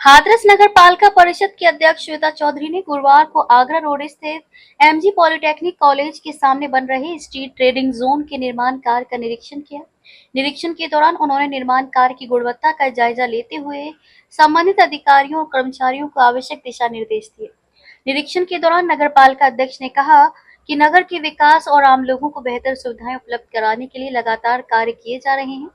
हाथरस नगर पालिका परिषद की अध्यक्ष श्वेता चौधरी ने गुरुवार को आगरा रोड स्थित एमजी पॉलिटेक्निक कॉलेज के सामने बन रहे स्ट्रीट ट्रेडिंग जोन के निर्माण कार्य का निरीक्षण किया। निरीक्षण के दौरान उन्होंने निर्माण कार्य की गुणवत्ता का जायजा लेते हुए संबंधित अधिकारियों और कर्मचारियों को आवश्यक दिशा निर्देश दिए। निरीक्षण के दौरान नगर पालिका अध्यक्ष ने कहा कि नगर के विकास और आम लोगों को बेहतर सुविधाएं उपलब्ध कराने के लिए लगातार कार्य किए जा रहे हैं।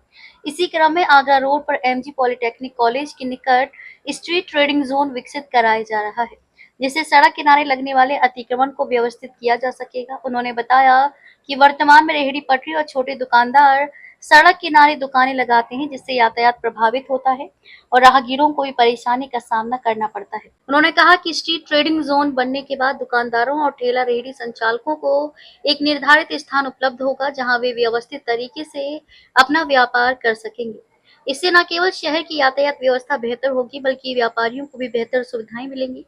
इसी क्रम में आगरा रोड पर एमजी पॉलिटेक्निक कॉलेज के निकट स्ट्रीट ट्रेडिंग जोन विकसित कराया जा रहा है, जिससे सड़क किनारे लगने वाले अतिक्रमण को व्यवस्थित किया जा सकेगा। उन्होंने बताया कि वर्तमान में रेहड़ी पटरी और छोटे दुकानदार सड़क किनारे दुकानें लगाते हैं, जिससे यातायात प्रभावित होता है और राहगीरों को भी परेशानी का सामना करना पड़ता है। उन्होंने कहा कि स्ट्रीट ट्रेडिंग जोन बनने के बाद दुकानदारों और ठेला रेहड़ी संचालकों को एक निर्धारित स्थान उपलब्ध होगा, जहां वे व्यवस्थित तरीके से अपना व्यापार कर सकेंगे। इससे न केवल शहर की यातायात व्यवस्था बेहतर होगी, बल्कि व्यापारियों को भी बेहतर सुविधाएं मिलेंगी।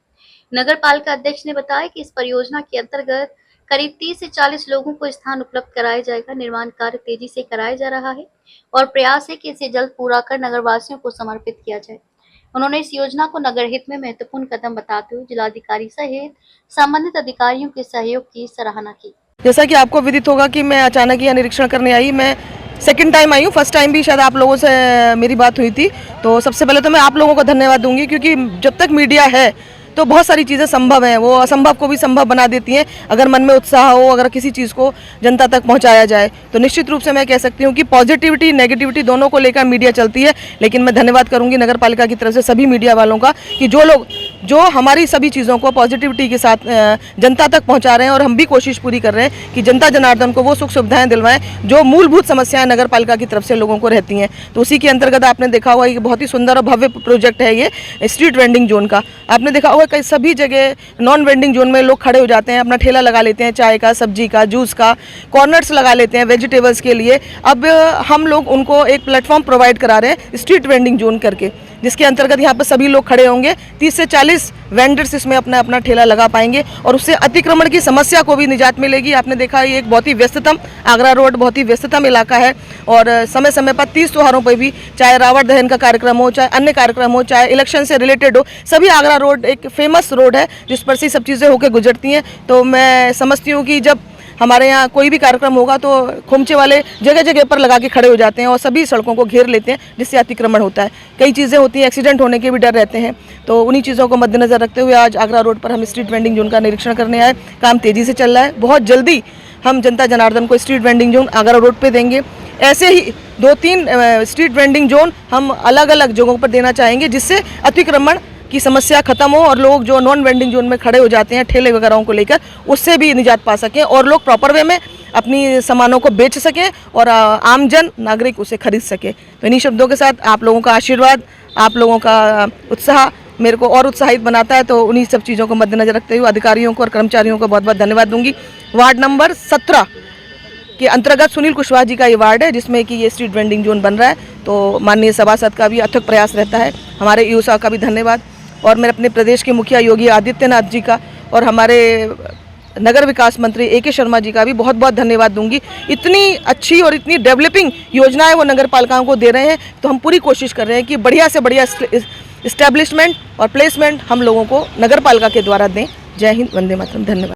नगर पालिका अध्यक्ष ने बताया कि इस परियोजना के अंतर्गत करीब 30 से 40 लोगों को स्थान उपलब्ध कराया जाएगा। निर्माण कार्य तेजी से कराया जा रहा है और प्रयास है कि इसे जल्द पूरा कर नगरवासियों को समर्पित किया जाए। उन्होंने इस योजना को नगर हित में महत्वपूर्ण कदम बताते हुए जिलाधिकारी सहित संबंधित अधिकारियों के सहयोग की सराहना की। जैसा कि आपको विदित होगा कि मैं अचानक यह निरीक्षण करने आई। मैं सेकंड टाइम आई हूँ, फर्स्ट टाइम भी शायद आप लोगों से मेरी बात हुई थी। तो सबसे पहले तो मैं आप लोगों को धन्यवाद दूंगी, क्योंकि जब तक मीडिया है तो बहुत सारी चीज़ें संभव हैं, वो असंभव को भी संभव बना देती हैं। अगर मन में उत्साह हो, अगर किसी चीज़ को जनता तक पहुंचाया जाए, तो निश्चित रूप से मैं कह सकती हूं कि पॉजिटिविटी नेगेटिविटी दोनों को लेकर मीडिया चलती है। लेकिन मैं धन्यवाद करूंगी नगर पालिका की तरफ से सभी मीडिया वालों का, कि जो हमारी सभी चीज़ों को पॉजिटिविटी के साथ जनता तक पहुँचा रहे हैं। और हम भी कोशिश पूरी कर रहे हैं कि जनता जनार्दन को वो सुख सुविधाएँ दिलवाएँ जो मूलभूत समस्याएँ नगर पालिका की तरफ से लोगों को रहती हैं। तो उसी के अंतर्गत आपने देखा होगा कि बहुत ही सुंदर और भव्य प्रोजेक्ट है ये स्ट्रीट वेंडिंग जोन का। आपने देखा होगा कई सभी जगह नॉन वेंडिंग जोन में लोग खड़े हो जाते हैं, अपना ठेला लगा लेते हैं, चाय का, सब्जी का, जूस का, कॉर्नर्स लगा लेते हैं वेजिटेबल्स के लिए। अब हम लोग उनको एक प्लेटफॉर्म प्रोवाइड करा रहे हैं स्ट्रीट वेंडिंग जोन करके, जिसके अंतर्गत यहाँ पर सभी लोग खड़े होंगे। 30 से 40 वेंडर्स इसमें अपना अपना ठेला लगा पाएंगे और उससे अतिक्रमण की समस्या को भी निजात मिलेगी। आपने देखा ये एक बहुत ही व्यस्ततम आगरा रोड बहुत ही व्यस्ततम इलाका है और समय समय पर 30 त्योहारों पर भी, चाहे रावण दहन का कार्यक्रम हो, चाहे अन्य कार्यक्रम हो, चाहे इलेक्शन से रिलेटेड हो, सभी आगरा रोड एक फेमस रोड है जिस पर से सब चीज़ें होकर गुजरती हैं। तो मैं समझती हूँ कि जब हमारे यहाँ कोई भी कार्यक्रम होगा तो खोमचे वाले जगह जगह पर लगा के खड़े हो जाते हैं और सभी सड़कों को घेर लेते हैं, जिससे अतिक्रमण होता है। कई चीज़ें होती हैं, एक्सीडेंट होने के भी डर रहते हैं। तो उन्हीं चीज़ों को मद्देनज़र रखते हुए आज आगरा रोड पर हम स्ट्रीट वेंडिंग जोन का निरीक्षण करने आए। काम तेज़ी से चल रहा है, बहुत जल्दी हम जनता जनार्दन को street vending zone Agra road पर देंगे। ऐसे ही 2-3 स्ट्रीट वेंडिंग जोन हम अलग अलग जगहों पर देना चाहेंगे, जिससे अतिक्रमण की समस्या खत्म हो और लोग जो नॉन वेंडिंग जोन में खड़े हो जाते हैं ठेले वगैरह को लेकर, उससे भी निजात पा सकें और लोग प्रॉपर वे में अपनी सामानों को बेच सकें और आमजन नागरिक उसे खरीद सके। तो इन्हीं शब्दों के साथ आप लोगों का आशीर्वाद, आप लोगों का उत्साह मेरे को और उत्साहित बनाता है। तो उन्हीं सब चीज़ों को मद्देनजर रखते हुए अधिकारियों को और कर्मचारियों को बहुत बहुत धन्यवाद दूंगी। वार्ड नंबर 17 के अंतर्गत सुनील कुशवाहा जी का ये वार्ड है, जिसमें कि ये स्ट्रीट वेंडिंग जोन बन रहा है। तो माननीय सभासद का भी अथक प्रयास रहता है, हमारे ईओ का भी धन्यवाद, और मैं अपने प्रदेश के मुखिया योगी आदित्यनाथ जी का और हमारे नगर विकास मंत्री ए.के. शर्मा जी का भी बहुत बहुत धन्यवाद दूंगी। इतनी अच्छी और इतनी डेवलपिंग योजनाएं वो नगर पालिकाओं को दे रहे हैं। तो हम पूरी कोशिश कर रहे हैं कि बढ़िया से बढ़िया इस्टेब्लिशमेंट और प्लेसमेंट हम लोगों को नगर पालिका के द्वारा दें। जय हिंद, वंदे मातरम, धन्यवाद।